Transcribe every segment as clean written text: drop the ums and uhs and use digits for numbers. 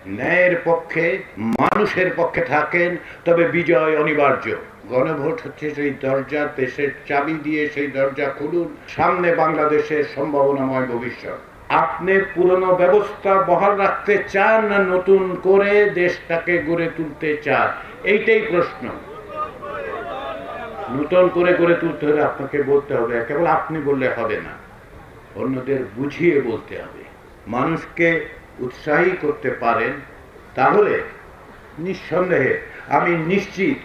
ন্যায়ের পক্ষে, মানুষের পক্ষে থাকেন, তবে বিজয় অনিবার্য। গণভোট হচ্ছে সেই দরজা, দেশের চাবি দিয়ে সেই দরজা খুলুন, সামনে বাংলাদেশের সম্ভাবনাময় ভবিষ্যৎ। আপনি পুরনো ব্যবস্থা বহাল রাখতে চান না নতুন করে দেশটাকে গড়ে তুলতে চান? এইটাই প্রশ্ন। নতুন করে গড়ে তুলতে হলে আপনাকে বলতে হবে, কেবল আপনি বললে হবে না, অন্যদের বুঝিয়ে বলতে হবে। মানুষকে উৎসাহী করতে পারেন, তাহলে নিঃসন্দেহে আমি নিশ্চিত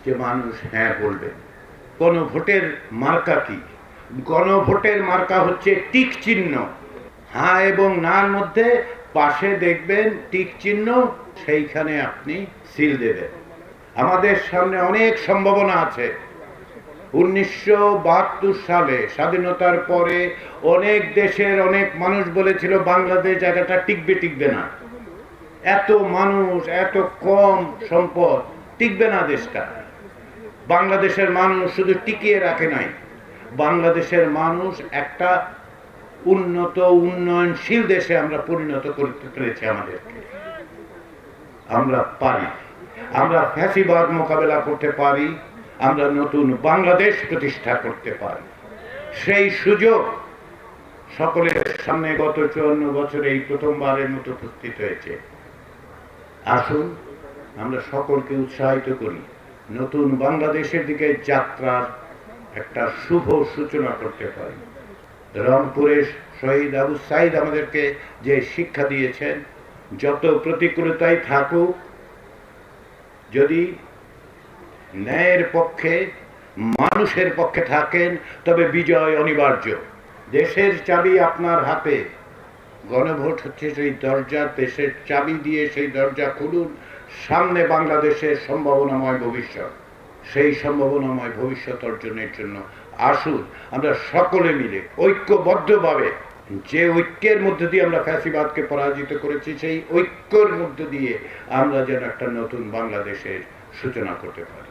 যে মানুষ হ্যাঁ বলবেন। গণভোটের মার্কা কি? গণভোটের মার্কা হচ্ছে টিক চিহ্ন। হ্যাঁ এবং নার মধ্যে পাশে দেখবেন টিক চিহ্ন, সেইখানে আপনি সিল দেবেন। আমাদের সামনে অনেক সম্ভাবনা আছে। 1972 সালে স্বাধীনতার পরে অনেক দেশের অনেক মানুষ বলেছিল বাংলাদেশ জায়গাটা টিকবে না, এত মানুষ, এত কম সম্পদ, টিকবে না দেশটা। বাংলাদেশের মানুষ শুধু টিকিয়ে রাখে নাই, বাংলাদেশের মানুষ একটা উন্নত উন্নয়নশীল দেশে আমরা পরিণত করতে পেরেছি আমাদেরকে। আমরা পারি, আমরা ফ্যাসিবাদ মোকাবেলা করতে পারি, আমরা নতুন বাংলাদেশ প্রতিষ্ঠা করতে পারি। সেই সুযোগ সকলের সামনে গত 54 বছরে এই প্রথমবারের মতো উপস্থিত হয়েছে। আসুন আমরা সকলকে উৎসাহিত করি, নতুন বাংলাদেশের দিকে যাত্রার একটা শুভ সূচনা করতে পারি। রংপুরের শহীদ আবু সাইদ আমাদেরকে যে শিক্ষা দিয়েছেন, যত প্রতিকূলতাই থাকুক, যদি ন্যায়ের পক্ষে, মানুষের পক্ষে থাকেন, তবে বিজয় অনিবার্য। দেশের চাবি আপনার হাতে। গণভোট হচ্ছে সেই দরজা, দেশের চাবি দিয়ে সেই দরজা খুলুন, সামনে বাংলাদেশের সম্ভাবনাময় ভবিষ্যৎ। সেই সম্ভাবনাময় ভবিষ্যৎ অর্জনের জন্য আসুন আমরা সকলে মিলে ঐক্যবদ্ধভাবে, যে ঐক্যের মধ্যে দিয়ে আমরা ফ্যাসিবাদকে পরাজিত করেছি, সেই ঐক্যের মধ্যে দিয়ে আমরা যেন একটা নতুন বাংলাদেশের সূচনা করতে পারি।